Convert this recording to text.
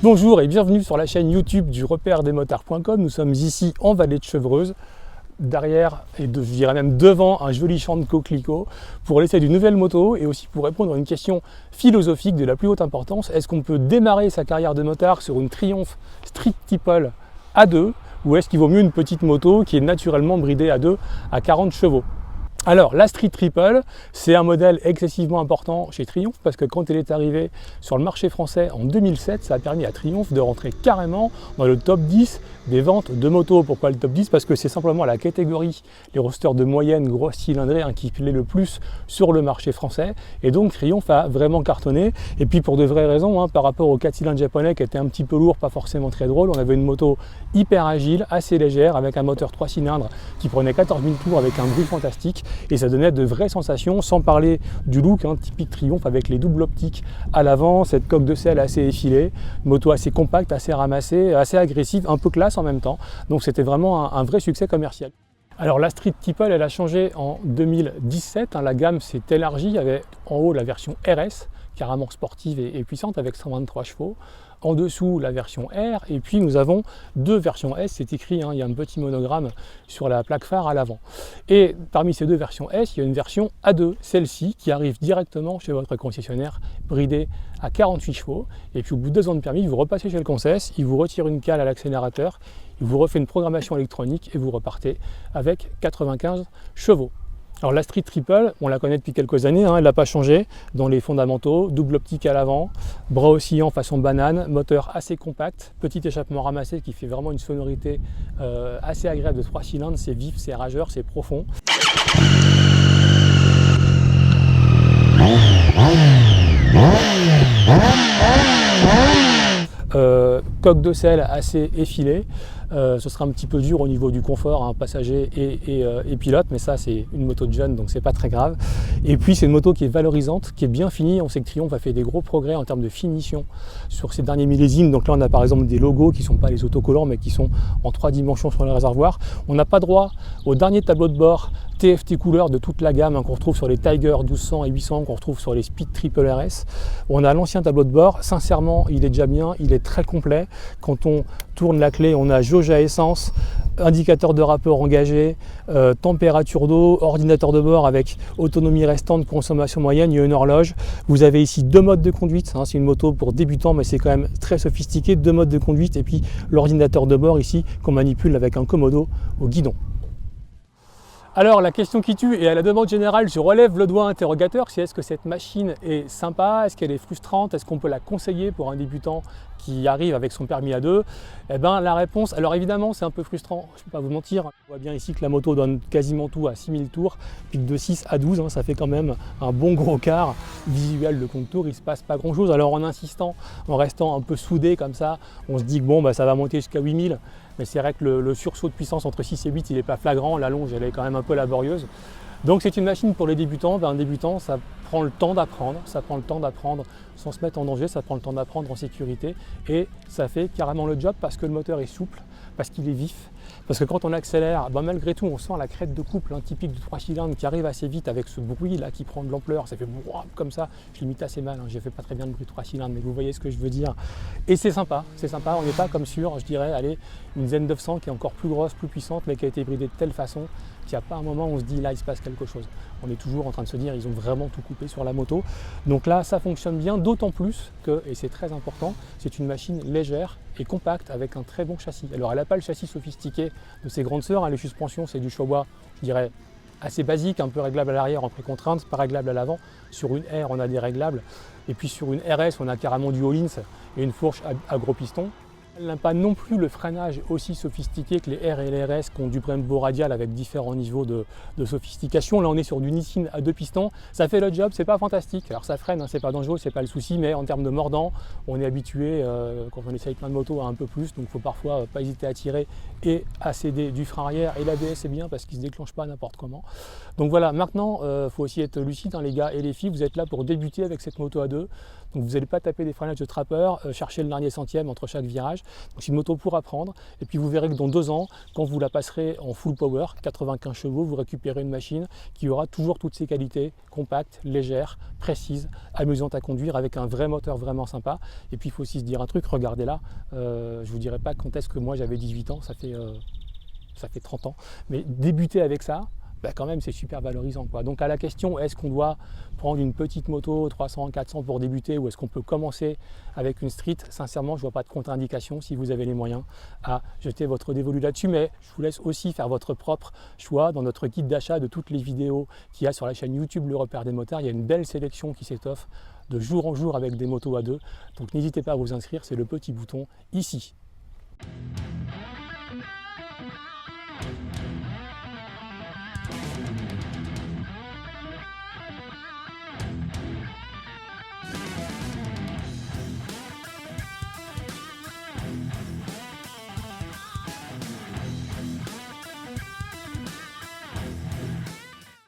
Bonjour et bienvenue sur la chaîne YouTube du repère-des-motards.com. Nous sommes ici en vallée de Chevreuse, derrière et je dirais même devant un joli champ de coquelicots pour l'essai d'une nouvelle moto et aussi pour répondre à une question philosophique de la plus haute importance. Est-ce qu'on peut démarrer sa carrière de motard sur une Triumph Street Tipple A2 ou est-ce qu'il vaut mieux une petite moto qui est naturellement bridée à 2 à 40 chevaux? Alors, la Street Triple, c'est un modèle excessivement important chez Triumph parce que quand elle est arrivée sur le marché français en 2007, ça a permis à Triumph de rentrer carrément dans le top 10 des ventes de motos. Pourquoi le top 10? Parce que c'est simplement la catégorie, les rosters de moyenne grosse cylindrée qui plaît le plus sur le marché français. Et donc, Triumph a vraiment cartonné. Et puis, pour de vraies raisons, par rapport aux 4 cylindres japonais qui étaient un petit peu lourds, pas forcément très drôles, on avait une moto hyper agile, assez légère, avec un moteur 3 cylindres qui prenait 14 000 tours avec un bruit fantastique. Et ça donnait de vraies sensations, sans parler du look typique Triumph avec les doubles optiques à l'avant, cette coque de selle assez effilée, une moto assez compacte, assez ramassée, assez agressive, un peu classe en même temps. Donc c'était vraiment un vrai succès commercial. Alors la Street Tipple, elle a changé en 2017, la gamme s'est élargie, il y avait en haut la version RS, carrément sportive et puissante avec 123 chevaux. En dessous, la version R, et puis nous avons deux versions S, c'est écrit, il y a un petit monogramme sur la plaque phare à l'avant. Et parmi ces deux versions S, il y a une version A2, celle-ci, qui arrive directement chez votre concessionnaire, bridée à 48 chevaux. Et puis au bout de 2 ans de permis, vous repassez chez le concess, il vous retire une cale à l'accélérateur, il vous refait une programmation électronique et vous repartez avec 95 chevaux. Alors la Street Triple, on la connaît depuis quelques années, elle n'a pas changé dans les fondamentaux, double optique à l'avant, bras oscillant façon banane, moteur assez compact, petit échappement ramassé qui fait vraiment une sonorité assez agréable de 3 cylindres, c'est vif, c'est rageur, c'est profond. Coque de selle assez effilée, ce sera un petit peu dur au niveau du confort, passager et pilote, mais ça c'est une moto de jeune donc c'est pas très grave. Et puis c'est une moto qui est valorisante, qui est bien finie. On sait que Triumph a fait des gros progrès en termes de finition sur ces derniers millésimes. Donc là on a par exemple des logos qui ne sont pas les autocollants mais qui sont en 3 dimensions sur le réservoir. On n'a pas droit au dernier tableau de bord TFT couleur de toute la gamme qu'on retrouve sur les Tiger 1200 et 800, qu'on retrouve sur les Speed Triple RS. On a l'ancien tableau de bord, sincèrement il est déjà bien, il est très complet. Quand on tourne la clé, on a jauge à essence, indicateur de rapport engagé, température d'eau, ordinateur de bord avec autonomie restante, consommation moyenne, il y a une horloge. Vous avez ici 2 modes de conduite, c'est une moto pour débutants mais c'est quand même très sophistiqué, 2 modes de conduite et puis l'ordinateur de bord ici qu'on manipule avec un Komodo au guidon. Alors la question qui tue, et à la demande générale, je relève le doigt interrogateur, c'est est-ce que cette machine est sympa, est-ce qu'elle est frustrante, est-ce qu'on peut la conseiller pour un débutant qui arrive avec son permis A2? Eh bien la réponse, alors évidemment c'est un peu frustrant, je ne peux pas vous mentir, on voit bien ici que la moto donne quasiment tout à 6000 tours, pic de 6 à 12, ça fait quand même un bon gros quart visuel de compte tour, il ne se passe pas grand chose. Alors en insistant, en restant un peu soudé comme ça, on se dit que bon ça va monter jusqu'à 8000. Mais c'est vrai que le sursaut de puissance entre 6 et 8, il n'est pas flagrant, la longe elle est quand même un peu laborieuse. Donc c'est une machine pour les débutants. Un débutant, ça prend le temps d'apprendre, sans se mettre en danger, ça prend le temps d'apprendre en sécurité et ça fait carrément le job parce que le moteur est souple, parce qu'il est vif, parce que quand on accélère, malgré tout on sent la crête de couple typique du 3 cylindres qui arrive assez vite avec ce bruit là qui prend de l'ampleur, ça fait comme ça, je l'imite assez mal, j'ai fait pas très bien le bruit de 3 cylindres mais vous voyez ce que je veux dire. Et c'est sympa, on n'est pas comme sur, je dirais, allez, une Zen 900 qui est encore plus grosse, plus puissante mais qui a été bridée de telle façon qu'il n'y a pas un moment où on se dit là il se passe quelque chose. On est toujours en train de se dire ils ont vraiment tout coupé sur la moto. Donc là ça fonctionne bien, d'autant plus que, et c'est très important, c'est une machine légère et compacte avec un très bon châssis. Alors elle n'a pas le châssis sophistiqué de ses grandes sœurs, les suspensions c'est du Showa, je dirais assez basique, un peu réglable à l'arrière en précontrainte, pas réglable à l'avant. Sur une R on a des réglables et puis sur une RS on a carrément du Öhlins et une fourche à gros piston. Elle n'a pas non plus le freinage aussi sophistiqué que les R et les RS qui ont du Brembo radial avec différents niveaux de sophistication. Là on est sur du Nissin à 2 pistons, ça fait le job, c'est pas fantastique. Alors ça freine, c'est pas dangereux, c'est pas le souci, mais en termes de mordant, on est habitué quand on essaye plein de motos à un peu plus, donc il faut parfois pas hésiter à tirer et à céder du frein arrière. Et l'ABS c'est bien parce qu'il se déclenche pas n'importe comment. Donc voilà, maintenant il faut aussi être lucide les gars et les filles, vous êtes là pour débuter avec cette moto à 2. Donc vous n'allez pas taper des freinages de trappeur, chercher le dernier centième entre chaque virage. Donc c'est une moto pour apprendre, et puis vous verrez que dans 2 ans, quand vous la passerez en full power, 95 chevaux, vous récupérez une machine qui aura toujours toutes ses qualités, compacte, légère, précise, amusante à conduire, avec un vrai moteur vraiment sympa. Et puis il faut aussi se dire un truc, regardez là, je ne vous dirai pas quand est-ce que moi j'avais 18 ans, ça fait 30 ans, mais débuter avec ça, bah quand même c'est super valorisant, quoi. Donc à la question, est-ce qu'on doit prendre une petite moto 300, 400 pour débuter, ou est-ce qu'on peut commencer avec une street, sincèrement je ne vois pas de contre-indication si vous avez les moyens à jeter votre dévolu là-dessus, mais je vous laisse aussi faire votre propre choix. Dans notre guide d'achat de toutes les vidéos qu'il y a sur la chaîne YouTube Le Repère des Motards, il y a une belle sélection qui s'étoffe de jour en jour avec des motos à 2, donc n'hésitez pas à vous inscrire, c'est le petit bouton ici.